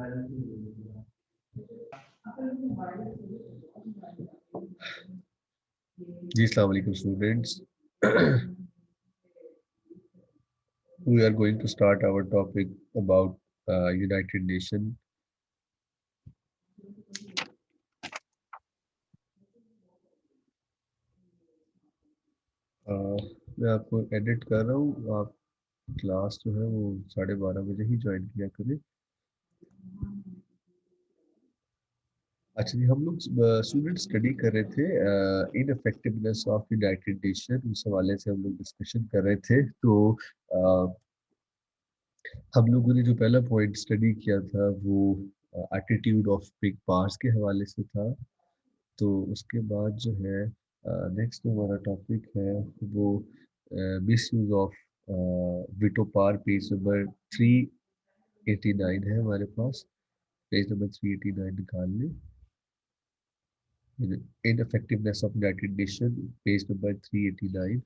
जी अस्सलाम वालेकुम students. We are going to start our topic about United Nation. मैं आपको एडिट कर रहा हूँ. आप क्लास जो है वो 12:30 बजे ही ज्वाइन किया करें. अच्छा जी, हम लोग स्टूडेंट स्टडी कर रहे थे इनफेक्टिवनेस ऑफ यूनाइटेड नेशन. उस हवाले से हम लोग डिस्कशन कर रहे थे. तो हम लोगों ने जो पहला पॉइंट स्टडी किया था वो एटीट्यूड ऑफ बिग पावर्स के हवाले से था. तो उसके बाद जो है नेक्स्ट जो हमारा टॉपिक है वो miss use of veto power. Page number 389 है हमारे पास. पेज नंबर 389 निकाल लें. Ineffectiveness of United nation, page number 389.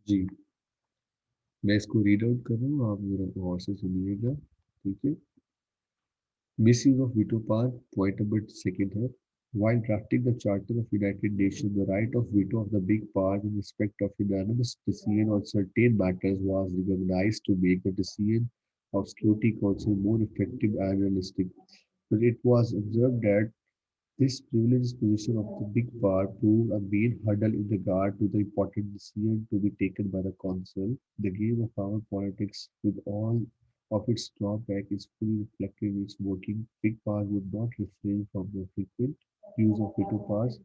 जी, मैं इसको रीड आउट कर रहा हूँ, आप जरा गौर से सुनिएगा. ठीक है. Misuse of veto power, point number second है. While drafting the Charter of United Nations, the right of veto of the big powers in respect of unanimous decision on certain matters was recognized to make the decision of Security Council more effective and realistic. But it was observed that this privileged position of the big power proved a main hurdle in regard to the important decision to be taken by the Council. The game of power politics, with all of its drawback, is fully reflected in its working. Big power would not refrain from the frequent use of veto powers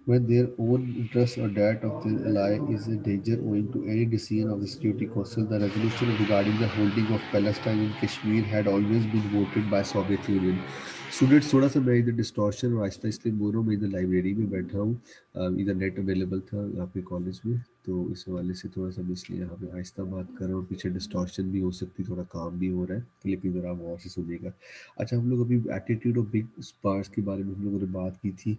when their own interests or that of the ally is in danger owing to any decision of the Security Council. The resolution regarding the holding of Palestine and Kashmir had always been voted by Soviet Union. Students, थोड़ा सा मैं इधर distortion और आहिस्ता इसलिए बोल रहा हूँ. मैं इधर लाइब्रेरी में बैठा हूँ. इधर नेट अवेलेबल था यहाँ पे कॉलेज में, तो इस हवाले से थोड़ा सा मैं इसलिए यहाँ पे आहिस्ता बात कर रहा हूँ. पीछे डिस्टॉर्शन भी हो सकती, थोड़ा काम भी हो रहा है, लेकिन ज़रा आप गौर से सुनिएगा. अच्छा, हम लोग अभी एटीट्यूड ऑफ बिग पावर्स के बारे में हम लोगों ने बात की थी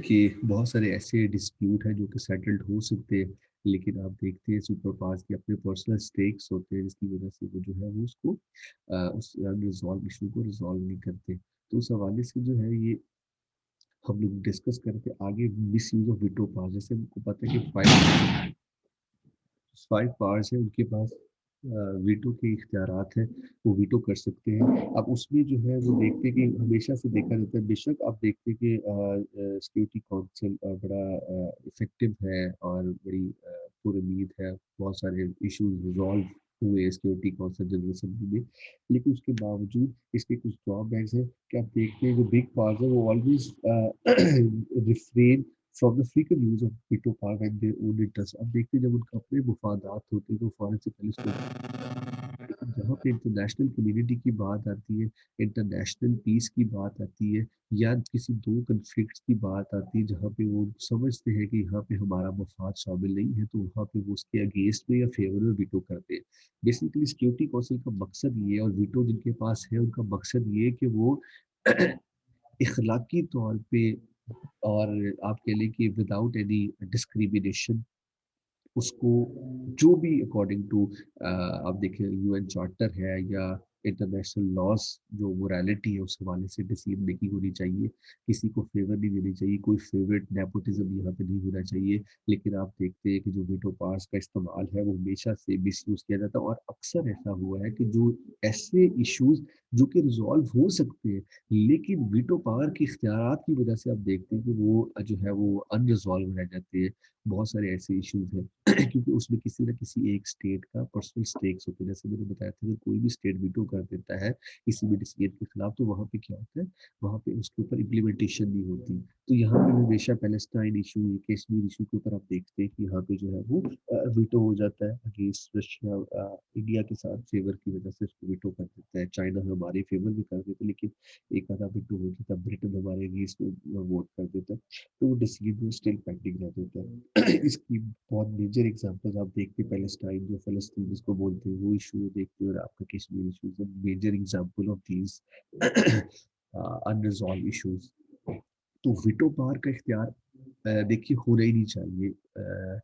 कि बहुत सारे ऐसे डिस्प्यूट हैं जो कि सेटल्ड हो सकते हैं, लेकिन आप देखते हैं सुपर पावर्स के अपने पर्सनल स्टेक्स होते हैं, जिसकी वजह से वो जो है वो उसको उस अनरिजॉल्व इशू को रिजॉल्व नहीं करते. तो उस हवाले से जो है ये हम लोग डिस्कस करते आगे. Miss use of veto power, जैसे हमको पता है कि 5 पावर्स है उनके पास. वीटो के इख्तियारात हैं, वो वीटो कर सकते हैं. अब उसमें जो है वो देखते हैं कि हमेशा से देखा जाता है, बेशक आप देखते हैं कि सिक्योरिटी काउंसिल बड़ा इफेक्टिव है और बड़ी पुरुमीद है. बहुत सारे इश्यूज रिजॉल्व हुए सिक्योरिटी काउंसिल जनरल असेंबली में, लेकिन उसके बावजूद इसके कुछ ड्रॉबैक्स हैं कि आप देखते हैं जो बिग पावर्स है वो always refrain from the frequent use of veto power and their own interest. अब देखते हैं जब उनका अपने मुफादात होते हैं तो फौरन से पहले उसको, लेकिन जहाँ पे इंटरनेशनल कम्युनिटी की बात आती है, इंटरनेशनल पीस की बात आती है, या किसी दो कन्फ्लिक्ट्स की बात आती है जहाँ पे वो समझते हैं कि यहाँ पे हमारा मफाद शामिल नहीं है, तो वहाँ पे वो उसके अगेंस्ट में या फेवर में वीटो करते हैं. बेसिकली सिक्योरिटी काउंसिल का मकसद ये है, और वीटो जिनके पास है उनका मकसद ये है कि वो इखलाकी तौर पे और आप कह लें कि विदाउट एनी डिस्क्रिमिनेशन उसको जो भी अकॉर्डिंग टू आप देखें यूएन चार्टर है या इंटरनेशनल लॉस जो मोरालिटी है उस हवाले से डिसीजन मेकिंग होनी चाहिए. किसी को फेवर नहीं देनी चाहिए, कोई फेवरेट नेपोटिज्म यहाँ पे नहीं होना चाहिए. लेकिन आप देखते हैं कि जो वीटो पावर्स का इस्तेमाल है वो हमेशा से मिस यूज किया जाता है, और अक्सर ऐसा हुआ है कि जो ऐसे इश्यूज जो कि रिजॉल्व हो सकते हैं, लेकिन वीटो पावर के इख्तियारात की वजह से आप देखते हैं कि वो जो है वो अनरिजॉल्व रह जाते हैं. बहुत सारे ऐसे इश्यूज हैं क्योंकि उसमें किसी न किसी एक स्टेट का पर्सनल स्टेक्स होते हैं. जैसे मैंने बताया था, अगर कोई भी स्टेट वीटो कर देता है किसी भी डिसीजन के खिलाफ, तो वहाँ पे क्या होता है, वहाँ पे उसके ऊपर इम्प्लीमेंटेशन नहीं होती. तो यहाँ पे भी हमेशा पैलेस्टाइन इशू, कश्मीर इशू के ऊपर आप देखते हैं कि यहाँ पे जो है वो वीटो हो जाता है अगेंस्ट रशिया. इंडिया के साथ फेवर की वजह से उसको वीटो कर देता है. चाइना हमारे फेवर में कर देता है, लेकिन एक आधा वीटो हो जाता है. ब्रिटेन हमारे अगेंस्ट वोट कर देता है, तो वो डिसीजन स्टिल पेंडिंग रह देता है. इसकी बहुत मेजर एग्जांपल्स आप देखते हैं, पैलेस्टाइन जो फलस्तीन जिसको बोलते हैं वो इशू देखते हैं, और आपका Kashmir issue is major example of these unresolved issues. तो वीटो पावर का इख्तियार देखिए होना ही नहीं चाहिए,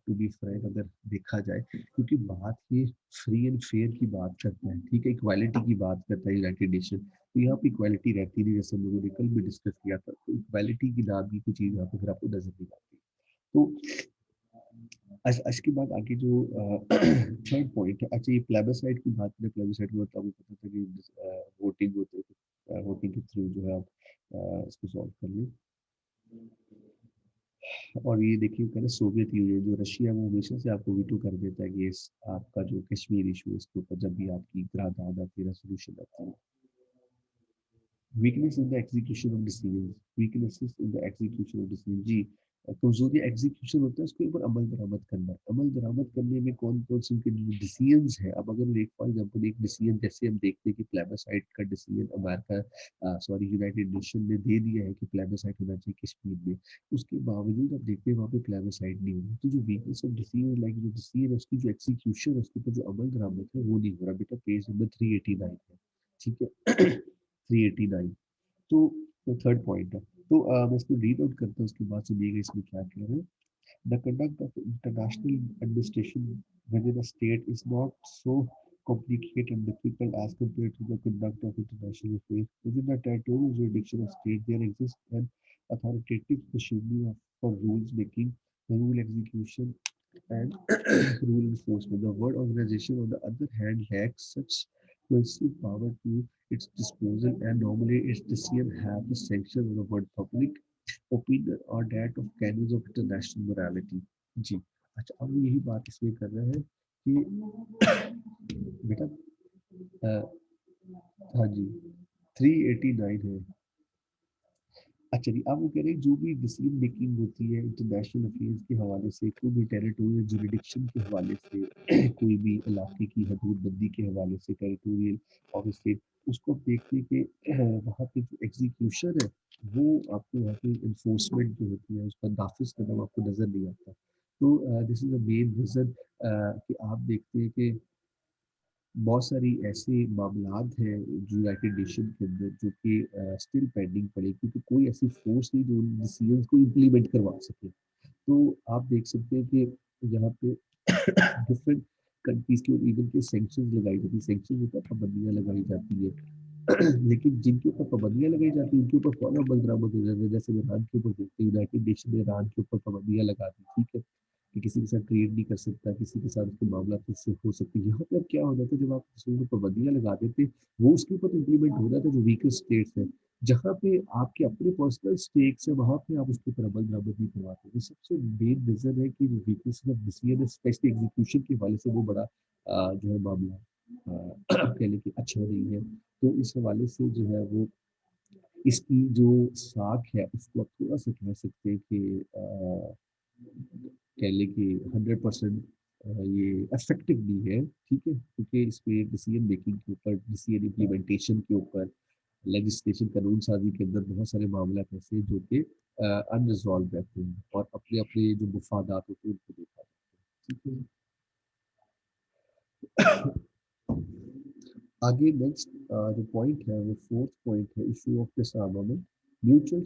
टू बी फ्रैंक अगर देखा जाए, क्योंकि बात ये फ्री एंड फेयर की बात करता है, ठीक है, इक्वालिटी की बात करता है यूनाइटेड नेशन। तो यहाँ पे इक्वालिटी रहती नहीं, जैसे हम लोगों ने कल भी डिस्कस किया था, तो इक्वालिटी की नाम की कोई चीज़ यहाँ पे फिर आपको नजर नहीं आती। तो आज के बाद आगे जो थर्ड पॉइंट है, अच्छा ये प्लेबसाइड की बात करें, प्लेबसाइड में तो आपको पता था कि वोटिंग होते हैं, वोटिंग के थ्रू जो है आप इसको सॉल्व कर लें। और ये देखिए कह रहे सोवियत यूनियन जो रशिया वो हमेशा से आपको वीटो कर देता है कि इस आपका जो कश्मीर इशू है इसके ऊपर जब भी आपकी करारदाद आती है, रेजोल्यूशन आती है। Weakness in the execution of decision, weaknesses in the execution of decision जी, कमजोरी एग्जीक्यूशन होता है उसके ऊपर अमल दरामद करना, अमल दरामद करने में कौन कौन से उनके जो डिसीजंस है। अब अगर एक फॉर एग्जांपल एक डिसीजन जैसे हम देखते हैं कि प्लेबसाइड का decision America sorry United nation ने दे दिया है कि प्लेबसाइड होना चाहिए कश्मीर में, उसके बावजूद आप देखते हैं वहाँ पे प्लेबसाइड नहीं हुई, तो जो वीकनेस ऑफ डिसीजन लाइक जो डिसीजन है उसकी जो एग्जीक्यूशन है उसके ऊपर जो अमल दरामद है वो नहीं हो रहा। बेटा पेज नंबर 389 है, ठीक है 389। तो थर्ड पॉइंट है, तो मैं इसको रीड आउट करता हूँ, उसके बाद सुनिएगा इसमें क्या कह रहे हैं। The conduct of international administration within a state is not so complicated and difficult as compared to the conduct of international affairs. Within the territorial jurisdiction of state, there exists an authoritative machinery for rules making, rule execution, and rule enforcement. The word organization, on the other hand, lacks such cohesive power to its disposal, and normally its decision have the sanction of the word public opinion or that of canons of international morality। जी, अच्छा अब वो यही बात इसमें कर रहे हैं कि बेटा हाँ जी 389 है। अच्छा जी, अब वो कह रहे हैं जो भी डिसीजन मेकिंग होती है इंटरनेशनल अफेयर्स के हवाले से, कोई भी टेरिटोरियल जुरिडिक्शन के हवाले से कोई भी इलाके की हदूदबंदी के हवाले से टेरिटोरियल ऑफ स्टेट, उसको देखते कि वहाँ पे जो एग्जीक्यूशन है वो आपको वहाँ पे इन्फोर्समेंट जो होती है उसका नाफिज करना आपको नजर नहीं आता। तो this is the main reason कि आप देखते हैं कि बहुत सारी ऐसे मामलात हैं जो यूनाइटेड नेशन के अंदर जो कि स्टिल पेंडिंग पड़े, क्योंकि कोई ऐसी फोर्स नहीं जो उन डिसीजंस को इम्प्लीमेंट करवा सके। तो आप देख सकते हैं कि यहाँ पे डिफरेंट कंट्रीज के इवन के सैंक्शंस लगाई जाती है, सैंक्शन ऊपर पाबंदियां लगाई जाती है लेकिन जिनके ऊपर पाबंदियां लगाई जाती है उनके ऊपर फौरन अमल दरामद हो जाता है। जैसे ईरान के ऊपर देखते हैं, यूनाइटेड नेशन ने ईरान के ऊपर पाबंदियां लगा दी, ठीक है, कि किसी के साथ ट्रेड नहीं कर सकता, किसी के साथ उसके मामला उससे हो सकती है। यहाँ पे अब क्या हो जाता है, जब आप किसी को पाबंदियां लगा देते वो उसके ऊपर इम्प्लीमेंट हो जाता है जो वीकर स्टेट्स है, जहाँ पे आपके अपने पर्सनल स्टेक्स है वहाँ पे आप उसके ऊपर अमल दरामद नहीं करवाते। तो सबसे मेन रीजन है कि जो वीकनेस ऑफ डिसीजन है स्पेशली एग्जीक्यूशन के हवाले से वो बड़ा जो है मामला कह लें कि अच्छा नहीं है। तो इस हवाले से जो है वो इसकी जो साख है उसको आप थोड़ा सा कह सकते हैं कि कह लें कि 100% ये इफेक्टिव नहीं है, ठीक है, क्योंकि इसमें डिसीजन मेकिंग के ऊपर, डिसीजन इम्प्लीमेंटेशन के ऊपर, लेजिस्लेशन कानून साजी के अंदर बहुत सारे मामला ऐसे हैं जो कि अनरिजॉल्व रहते हैं और अपने अपने जो मुफादात होते हैं उनको देखा जाता है, ठीक है। आगे नेक्स्ट जो पॉइंट है वो फोर्थ पॉइंट है, इशू ऑफ डिसआर्मामेंट म्यूचुअल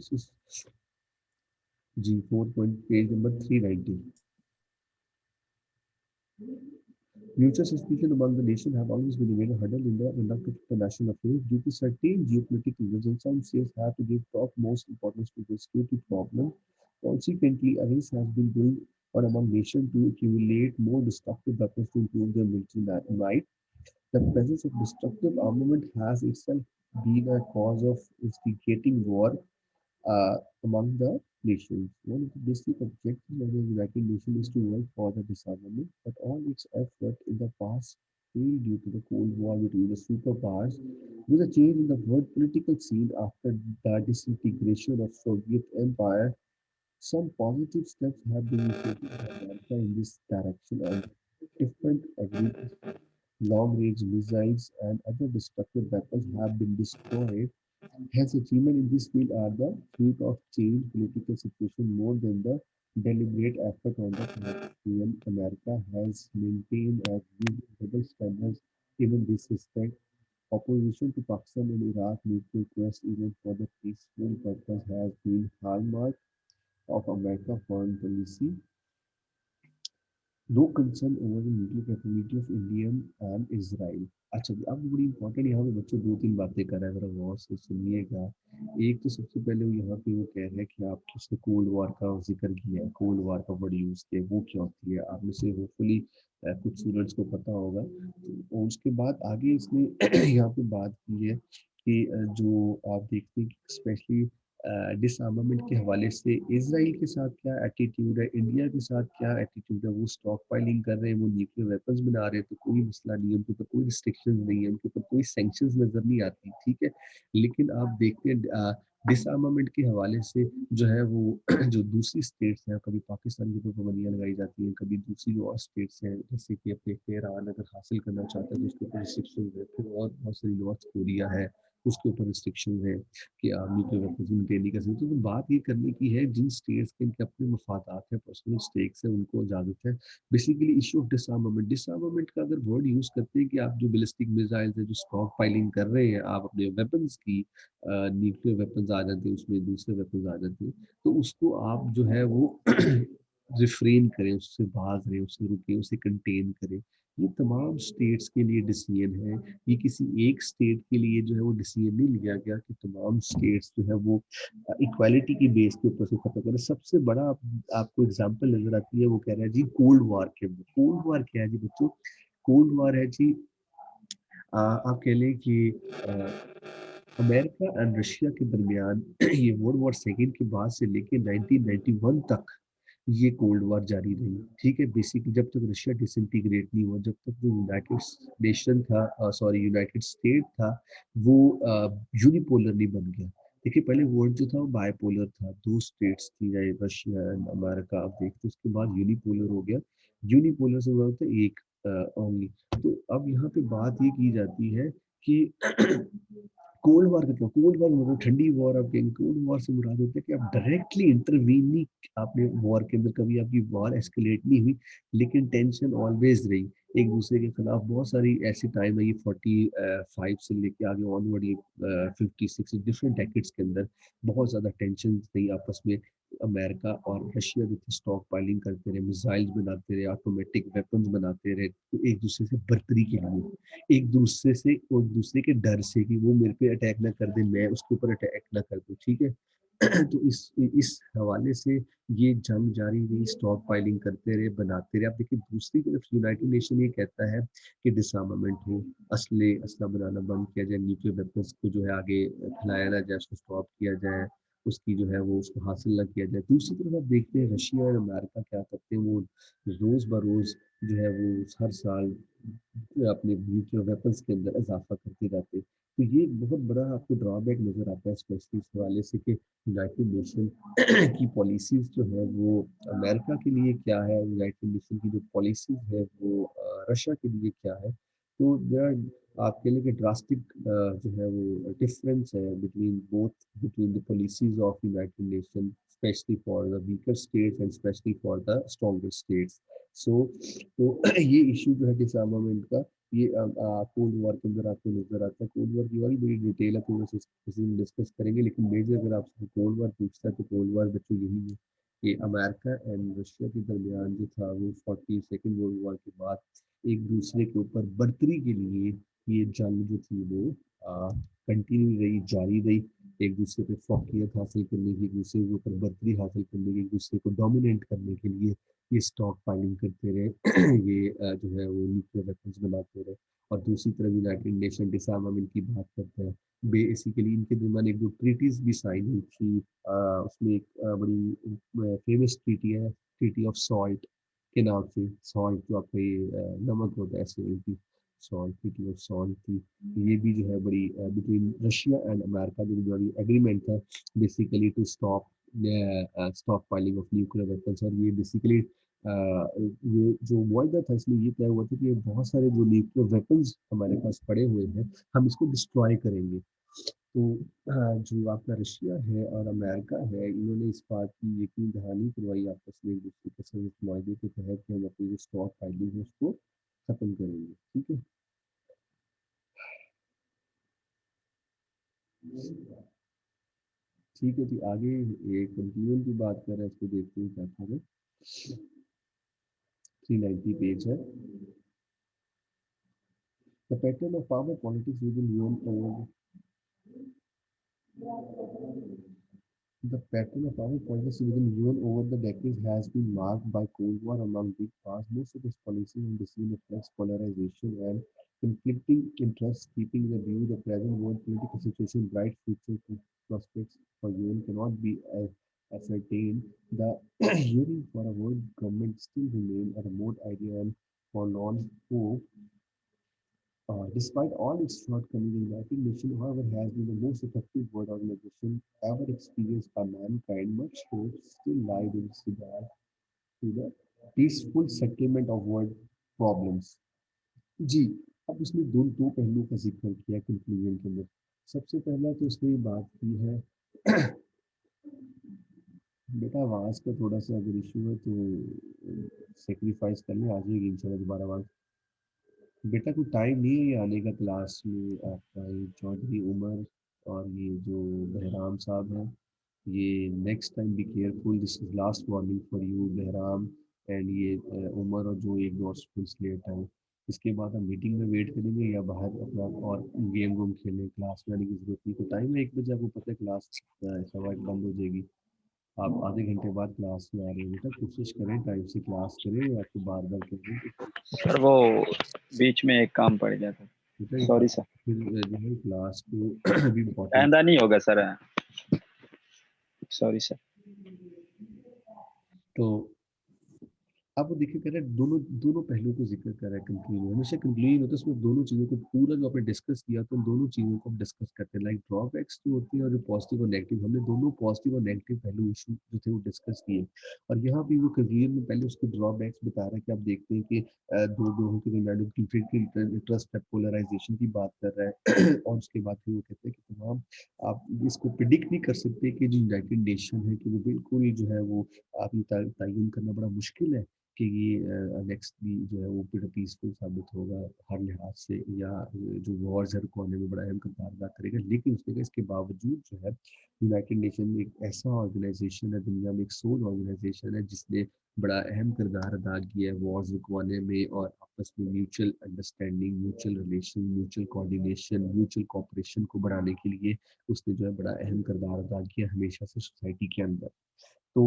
जी, fourth point page number 390। Mutual suspicion among the nations have always been a major hurdle in the conduct of international affairs due to certain geopolitical reasons. Some states have to give topmost importance to the security problem. Consequently, a race has been going on among nations to accumulate more destructive weapons to improve their military might. The presence of destructive armament has itself been a cause of instigating war among the nations. One of the basic objectives of the United Nations is to work for the disarmament, but all its effort in the past failed due to the Cold War between the superpowers. With a change in the world political scene after the disintegration of Soviet Empire, some positive steps have been taken by America in this direction, and different agreements, long-range missiles, and other destructive weapons have been destroyed. Hence, achievement in this field are the fruit of changed political situation more than the deliberate effort on the part of human. America has maintained a double standards in this respect. Opposition to Pakistan and Iraq nuclear quest even for the peaceful purpose has been hallmark of American foreign policy. No concern over the nuclear capability of Indian and Israel. अच्छा जी, अब बड़ी important यहाँ पे बच्चों दो तीन बातें कर रहा है, जरा गौर से सुनिएगा। एक तो सबसे पहले वो यहाँ पे वो कह रहे हैं कि आप उसने कोल्ड वॉर का जिक्र किया है, कोल्ड वॉर का वर्ड यूज किया, वो क्या होती है, आप में से होपफुली कुछ स्टूडेंट्स को पता होगा। और उसके बाद आगे इसने यहाँ पे बात की है कि जो आप देखते हैं कि स्पेशली डिसआर्मामेंट के हवाले से इसराइल के साथ क्या एटीट्यूड है, इंडिया के साथ क्या एटीट्यूड है। वो स्टॉक पाइलिंग कर रहे हैं, वो न्यूक्लियर वेपन्स बना रहे हैं, तो कोई मसला नहीं है, उनके ऊपर कोई रिस्ट्रिक्शन नहीं है, उनके ऊपर कोई सैंक्शंस नजर नहीं आती, ठीक है। लेकिन आप देखते हैं डिसआर्मामेंट के हवाले से जो है वो जो दूसरी स्टेट्स हैं, कभी पाकिस्तान के ऊपर पाबंदियां लगाई जाती हैं, कभी दूसरी और स्टेट्स हैं, जैसे कि अपने ईरान अगर हासिल करना चाहता है तो उसके ऊपर रिस्ट्रिक्शन है, फिर और बहुत सारी नॉर्थ कोरिया है, उसके ऊपर रिस्ट्रिक्शन है कि आप न्यूक्लियर वेपन्स मेंटेन नहीं कर सकते। तो बात ये करने की है जिन स्टेट्स के इनके अपने मफादात है, पर्सनल स्टेक्स है, उनको इजाजत है। बेसिकली इशू ऑफ डिसआर्मामेंट, डिसआर्मामेंट का अगर वर्ड यूज करते हैं कि आप जो बैलिस्टिक मिसाइल्स है, जो स्टॉक पाइलिंग कर रहे हैं आप अपने वेपन्स की, न्यूक्लियर वेपन्स आ जाते हैं उसमें, दूसरे वेपन्स आ जाते हैं, तो उसको आप जो है वो रिफ्रेन करें, उससे भाग रहे, उससे रुके, उसे कंटेन करें। ये तमाम स्टेट्स के लिए डिसीजन है। ये किसी एक स्टेट के लिए जो है वो डिसीजन नहीं लिया गया कि तमाम स्टेट्स जो है वो इक्वालिटी की बेस के ऊपर से खत्म करें। सबसे बड़ा आपको एग्जांपल नजर आती है, वो कह रहा है जी कोल्ड वॉर के अंदर। कोल्ड वॉर क्या है जी बच्चों? कोल्ड वॉर है जी, आप कह लें कि अमेरिका एंड रशिया के दरमियान ये वर्ल्ड वॉर सेकेंड के बाद से लेके 1991 तक ये कोल्ड वॉर जारी रही, ठीक है। बेसिकली जब तक रशिया डिसइंटीग्रेट नहीं हुआ, जब तक जो यूनाइटेड नेशन था, सॉरी यूनाइटेड स्टेट था, वो यूनिपोलर नहीं बन गया। देखिए पहले वर्ल्ड जो था वो बायपोलर था, दो स्टेट्स थी, चाहे रशिया एंड अमेरिका, आप देखते उसके बाद यूनिपोलर हो गया। यूनिपोलर से हुआ था एक ओनली। तो अब यहाँ पे बात ये की जाती है कि कोल्ड वॉर का क्या, कोल्ड वॉर मतलब ठंडी वॉर, आप कहेंगे कोल्ड वॉर से मुराद होता है कि आप डायरेक्टली इंटरवीन नहीं, आपने वॉर के अंदर कभी आपकी वॉर एस्केलेट नहीं हुई, लेकिन टेंशन ऑलवेज रही एक दूसरे के खिलाफ। बहुत सारी ऐसी टाइम है, ये 45 से लेके आगे ऑनवर्ड, ये 56 डिफरेंट डेकेड्स के अंदर बहुत ज्यादा टेंशन रही आपस में। अमेरिका और रशिया जो थे स्टॉक पाइलिंग करते रहे, मिसाइल्स बनाते रहे, ऑटोमेटिक वेपन्स बनाते रहे, तो एक दूसरे से बर्तरी के लिए, एक दूसरे से और दूसरे के डर से कि वो मेरे पे अटैक ना कर दे, मैं उसके ऊपर अटैक ना कर दूं, ठीक है। तो इस हवाले से ये जंग जारी रही, स्टॉक पाइलिंग करते रहे, बनाते रहे। आप देखिए दूसरी तरफ यूनाइटेड नेशन ये कहता है कि डिसआर्मामेंट हो, असला बनाना बंद किया जाए, न्यूक्लियर वेपन्स को जो है आगे फैलाया ना जाए, उसको स्टॉप किया जाए, उसकी जो है वो उसको हासिल ना किया जाए। दूसरी तरफ आप देखते हैं रशिया और अमेरिका क्या करते हैं, वो रोज बरोज जो है वो हर साल अपने न्यूक्लियर वेपन्स के अंदर इजाफा करते जाते हैं। तो ये एक बहुत बड़ा आपको ड्रॉबैक नजर आता है, स्पेशली इस हवाले से कि यूनाइटेड नेशन की पॉलिसीज जो है वो अमेरिका के लिए क्या है, यूनाइटेड नेशन की जो पॉलिसीज है वो रशिया के लिए क्या है। तो देयर आप कह लें कि ड्रास्टिक जो है वो डिफरेंस है between both, between the policies of United Nation, specially for the weaker states and specially for the stronger states. So तो ये इशू जो है डिसआर्मामेंट का, ये कोल्ड वॉर के अंदर आपको नजर आता है। कोल्ड वॉर की और भी बड़ी डिटेल है, तो वैसे किसी दिन डिस्कस करेंगे, लेकिन मेजर अगर आपसे कोल्ड वॉर पूछता है तो कोल्ड वॉर बच्चों यही है कि अमेरिका एंड रशिया के दरमियान जो था वो 42nd वर्ल्ड वॉर के बाद एक दूसरे के ऊपर बर्तरी के लिए ये जंग जो थी वो कंटिन्यू रही, जारी रही। एक दूसरे पे फौकियत हासिल करने की, एक दूसरे के ऊपर बर्तरी हासिल करने की, एक दूसरे को डोमिनेट करने के लिए ये स्टॉक पाइलिंग करते रहे। ये जो है वो न्यूक्लियर वेपन्स बनाते रहे। और दूसरी तरफ यूनाइटेड नेशन डिसआर्मामेंट की बात करते हैं। बेसिकली इनके दरमियान एक दो ट्रीटीज भी साइन हुई थी। उसमें एक बड़ी फेमस ट्रीटी है, ट्रीटी ऑफ सॉल्ट के नाम से। सॉल्ट जो आपका ये नमक होता है, एसिड की सॉल्ट, ट्रीटी ऑफ सॉल्ट थी। ये भी जो है बड़ी बिटवीन रशिया एंड अमेरिका जो बड़ी एग्रीमेंट था, basically to stop stockpiling of nuclear weapons. और ये बेसिकली ये जो वायदा था इसमें ये तय हुआ था कि बहुत सारे जो न्यूक्लियर वेपन्स हमारे पास पड़े हुए हैं, हम इसको डिस्ट्रॉय करेंगे। तो जो आपका रशिया है और अमेरिका है, इन्होंने इस बात की यकीन दहानी करवाई आपस में एक दूसरे के साथ इस मुआहदे के तहत कि हम अपनी जो स्टॉक फाइलिंग है उसको खत्म करेंगे, ठीक है। ठीक है, तो आगे ये कंक्लूजन की बात कर रहे हैं, इसको देखते हैं क्या था। 390 पेज है। The pattern of power politics within UN over the pattern of power politics within UN over the decades has been marked by Cold War among big powers. Most of its policies and decisions reflects polarization and conflicting interests, keeping the view the present world political situation bright future prospects for UN cannot be ascertained. The yearning for a world government still remain a remote idea and forlorn hope. Despite all its shortcomings, the United Nations, however, has been the most effective world organization ever experienced by mankind. Much hope still lies in its regard to the peaceful settlement of world problems. जी, अब उसने दो दो पहलुओं का जिक्र किया conclusion के अंदर। सबसे पहला तो उसने बात की है बेटा आवाज का थोड़ा सा अगर इशू है तो सेक्रीफाइस कर ले, आ जाएगी इंशाल्लाह दोबारा आवाज। बेटा कोई टाइम नहीं है ये आने का क्लास में आपका, ये चौधरी उमर और ये जो बहराम साहब हैं, ये next time be careful, this is last warning for you Bahram and ये उमर और जो एक दो स्टूडेंट्स लेट आए। इसके बाद हम मीटिंग में वेट करेंगे या बाहर अपना और गेम वेम खेलें, क्लास में आने की जरूरत नहीं। तो टाइम है 1 बजे, आपको पता है क्लास 1:15 बंद हो जाएगी। आप आधे घंटे बाद क्लास में आ रहे हैं, बेटा कोशिश करें टाइम से क्लास करें, आपको बार बार कह रहे हैं सर वो बीच में एक काम पड़ गया था, बेटा सॉरी सर। फिर जो है क्लास को भी इम्पोर्टेंट। आइंदा नहीं होगा सर, सॉरी सर। तो अब वो देखिए, कह रहे हैं दोनों दोनों पहलुओं को जिक्र कर रहा है कंक्लूजन, हमेशा कंक्लूजन होता है उसमें दोनों चीजों को पूरा जो आपने डिस्कस किया तो उन दोनों चीजों को हम डिस्कस करते हैं, लाइक ड्रॉबैक्स जो होती है और जो पॉजिटिव और नेगेटिव, हमने दोनों पॉजिटिव और नेगेटिव पहलू इशू जो थे वो डिस्कस किए। और यहाँ भी वो कंक्लूजन में पहले उसके ड्रॉबैक्स बता रहा है कि आप देखते हैं कि दो लोगों के दरमियान कंफ्लिक्ट इंटरेस्ट है, पोलराइजेशन की बात कर रहा है और उसके बाद फिर वो कहते हैं कि तमाम आप इसको प्रिडिक्ट नहीं कर सकते कि जो यूनाइटेड नेशन है कि वो बिल्कुल जो है वो आप ये तयन करना बड़ा मुश्किल है कि ये नेक्स्ट भी जो है वो बड़ा पीसफुल साबित होगा हर लिहाज से, या जो वॉर्स है रुकवाने में बड़ा अहम किरदार अदा करेगा। लेकिन उसने कहा इसके बावजूद जो है यूनाइटेड नेशन एक ऐसा ऑर्गेनाइजेशन है, दुनिया में एक सोल ऑर्गेनाइजेशन है जिसने बड़ा अहम किरदार अदा किया है वॉर्स रुकवाने में और आपस में mutual understanding, mutual relation, mutual coordination, mutual cooperation को बढ़ाने के लिए उसने जो है बड़ा अहम किरदार अदा किया हमेशा से सोसाइटी के अंदर। तो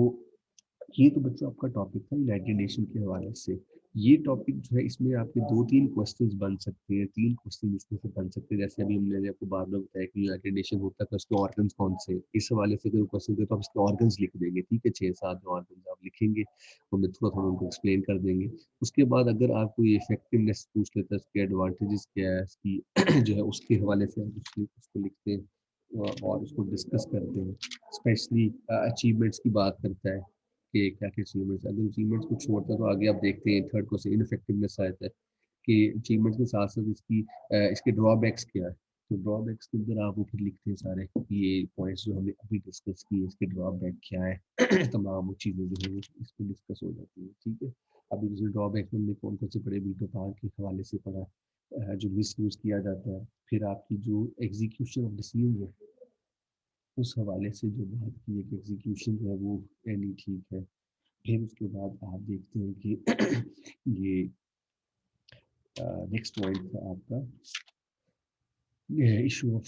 ये तो बच्चों आपका टॉपिक था यूनाइटेड नेशन के हवाले से। ये टॉपिक जो है इसमें आपके 2-3 क्वेश्चंस बन सकते हैं, 3 क्वेश्चन इसमें से बन सकते हैं। जैसे अभी हमने आपको बार बार बताया कि यूनाइटेड नेशन होता है तो उसके ऑर्गन्स कौन से, इस हवाले से अगर क्वेश्चन दे तो आप इसके ऑर्गन्स लिख देंगे, ठीक है, 6-7 ऑर्गन्स आप लिखेंगे, हमने थोड़ा थोड़ा उनको एक्सप्लेन कर देंगे। उसके बाद अगर आप कोई इफेक्टिवनेस पूछ लेता है, उसके एडवांटेजेस क्या है इसकी जो है उसके हवाले से आप उसको लिखते हैं और उसको डिस्कस करते हैं। स्पेशली अचीवमेंट्स की बात करता है कि क्या क्या अचीवमेंट्स, अगर अचीवमेंट्स को छोड़ता है तो आगे आप देखते हैं थर्ड क्वेश्चन इनफेक्टिवनेस आता है कि अचीवमेंट्स के साथ साथ इसके ड्रॉबैक्स क्या है। तो ड्रॉबैक्स के अंदर आप वो फिर लिखते हैं सारे ये पॉइंट्स जो हमने अभी डिस्कस किए, इसके ड्रॉबैक क्या है तमाम वो चीज़ें जो है वो इस पर डिस्कस हो जाती है, ठीक है। अभी जैसे ड्रॉबैक में हमने कौन कौन से पढ़े, वीटो पावर के हवाले से पढ़ा, जो मिस यूज़ किया जाता है, फिर आपकी जो एग्जीक्यूशन ऑफ डिसीजन है उस हवाले से जो बात की है कि एग्जीक्यूशन जो है वो नहीं ठीक है। फिर उसके बाद आप देखते हैं कि ये नेक्स्ट पॉइंट था आपका इशू ऑफ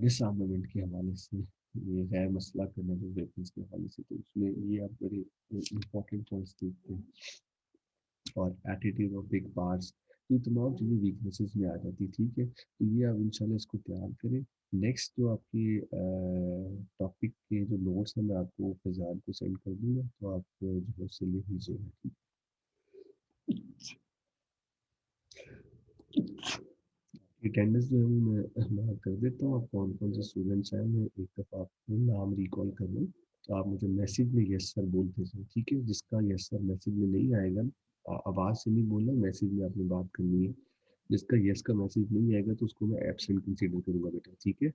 डिसआर्मामेंट के हवाले से, ये गैर मसला करना जो वेपन्स के हवाले से, तो उसमें ये आप बड़े इंपॉर्टेंट पॉइंट्स देखते हैं। और एटीट्यूड ऑफ बिग पार्ट्स, ये तमाम चीज़ें वीकनेसेस में आ जाती, ठीक है। तो ये आप इंशाल्लाह इसको तैयार करें। नेक्स्ट जो आपके टॉपिक के जो नोट्स हैं मैं आपको फैजान को सेंड कर दूंगा, तो आप जो है उससे ले लीजिएगा। अटेंडेंस जो है वो मैं मार्क कर देता हूँ, आप कौन कौन से स्टूडेंट्स हैं, मैं एक दफ़ा आपको नाम रिकॉल कर लूँ, तो आप मुझे मैसेज में यस सर बोल दीजिए, ठीक है। जिसका यस सर मैसेज में नहीं आएगा, आवाज़ से नहीं बोलना, मैसेज में आपने बात करनी है। जिसका यस का मैसेज नहीं आएगा तो उसको मैं एब्सेंट कंसीडर करूँगा बेटा, ठीक है।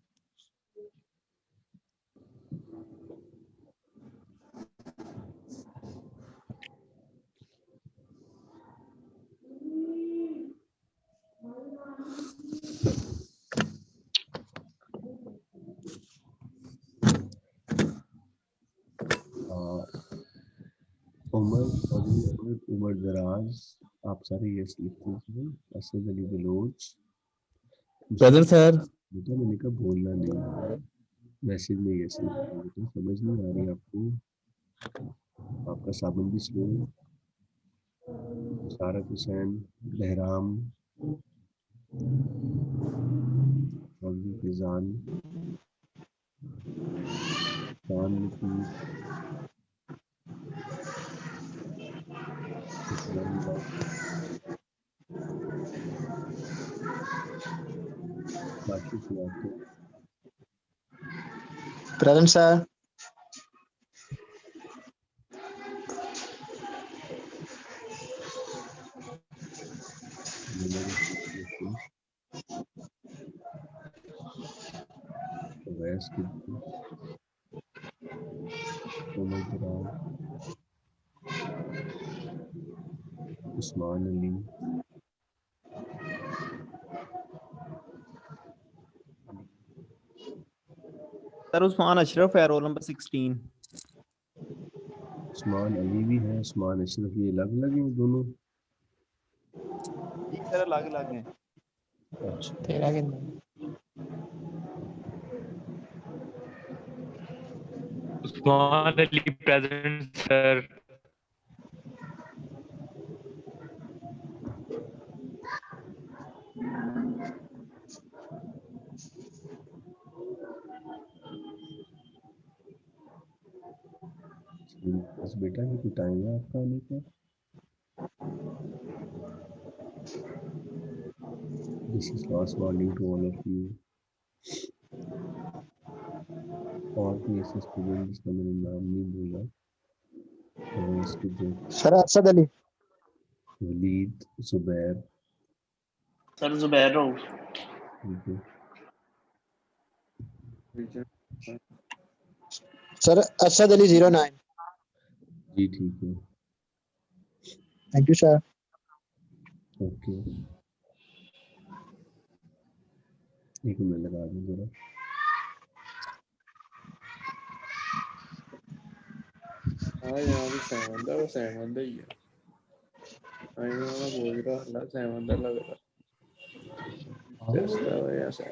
उमर चौधरी अहमद, उमर दराज, आप सारे यस लिखते हैं। Asad Ali Baloch, present sir. बेटा मैंने कहा बोलना नहीं है, मैसेज में यस लिखते हैं, बेटा समझ नहीं आ रही आपको, आपका साबुन भी स्लो। सारक हुसैन, बहराम, चौधरी फिजान, शान लतीफ, इस्लामाबाद, काशिफ याकूब, प्रेजेंट सर। मोहम्मद हसीन, अवैस सिद्दीकी, उमर दराज, उस्मान अली, सर उस्मान अशरफ है, रोल नंबर 16। उस्मान अली भी है, उस्मान अशरफ, ये अलग अलग हैं दोनों। जी सर अलग अलग हैं। अच्छा, तेरा कितना? Usman Ali present sir. बस बेटा ये कोई टाइम है आपका आने का? This is last warning to all of you. और कोई ऐसे स्टूडेंट जिसका मैंने नाम नहीं बोला, अवैस के जो सर असद अली। वलीद, जुबैर, सर जुबैर हो। ठीक है। सर असद अली 09। जी ठीक है, थैंक यू सर। ओके। एक मिनट लगा दूँ जरा। हाँ यहाँ भी सहमंदा वो सहमंदा ही है। आई में वाला बोल रहा हल्ला सहमंदा लग रहा टेस्ट है या सर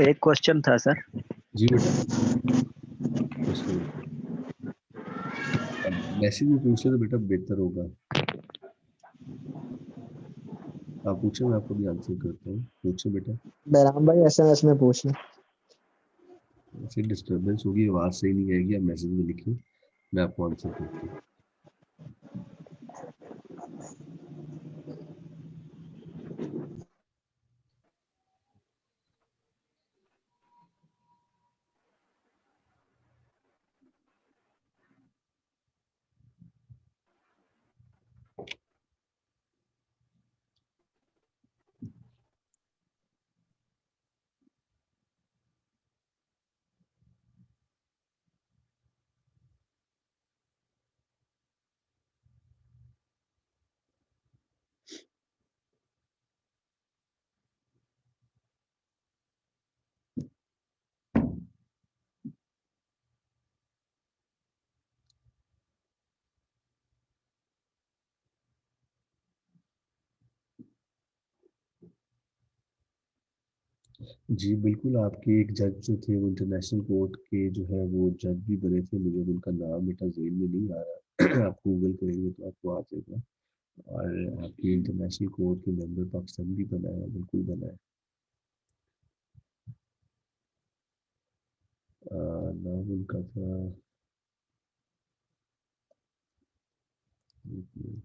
एक क्वेश्चन था सर। जी बेटा, क्वेश्चन अब मैसेज में पूछ ले तो बेटा बेहतर होगा। आप पूछे, मैं आपको भी आंसर करता हूँ। पूछे बेटा, बहराम भाई एसएमएस में पूछना। फिर डिस्टर्बेंस होगी, आवाज़ सही नहीं आएगी, आप मैसेज में लिखिए, मैं आपको आंसर करता हूँ। जी बिल्कुल, आपके एक जज जो थे वो इंटरनेशनल कोर्ट के जो है वो जज भी बने थे, मुझे उनका नाम बेटा ज़हन में नहीं आ रहा। आप गूगल करेंगे तो आपको आ जाएगा। और आपकी इंटरनेशनल कोर्ट के मेंबर पाकिस्तान भी बना है, बिल्कुल बना है। नाम उनका था, एक मिनट।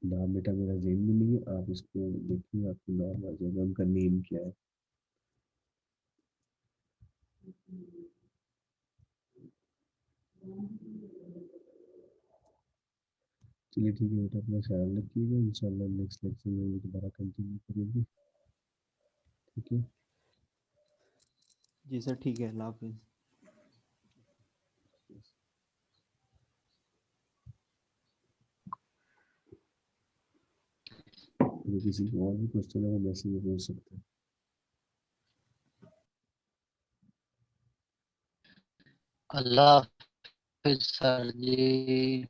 नाम बेटा मेरा ज़हन में नहीं है, आप इसको देखिए आपको नाम आ जाएगा, उनका नेम क्या है। चलिए ठीक है बेटा, अपना ख्याल रखिएगा, इंशाल्लाह नेक्स्ट लेक्चर में भी दोबारा कंटिन्यू करेंगे। ठीक है। जी सर ठीक है, अल्लाह हाफिज़। अगर किसी को और भी क्वेश्चन है वो मैसेज में पूछ सकते हैं। अल्लाह हाफिज सर जी।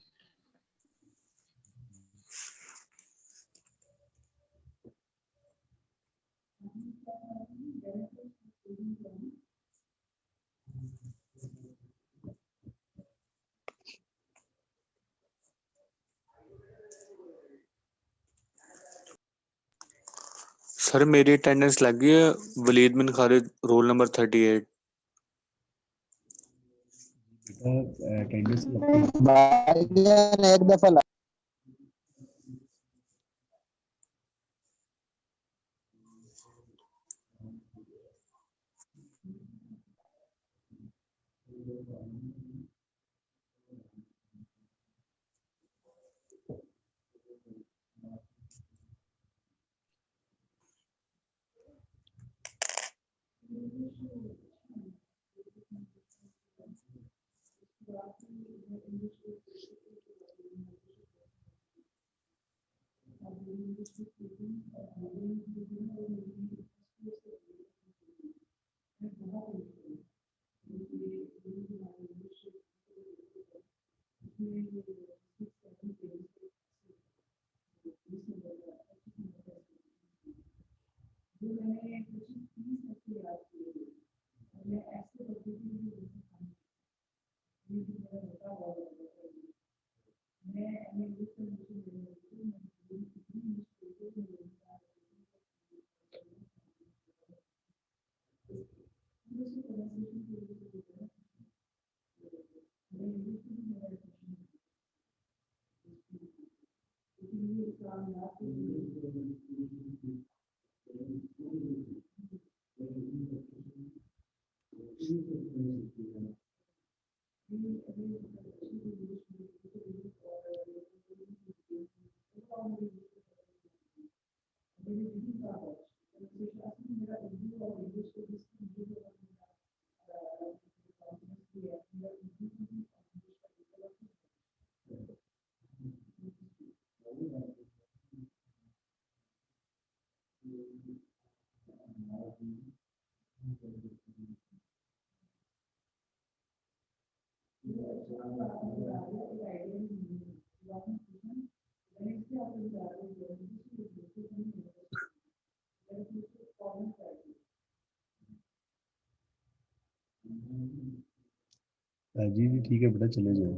सर मेरी अटेंडेंस लग गई है, वलीद बिन खालिद, रोल नंबर 38। बेटा अटेंडेंस लगती है। भाईजान एक दफा जी जी ठीक है बेटा, चले जाओ।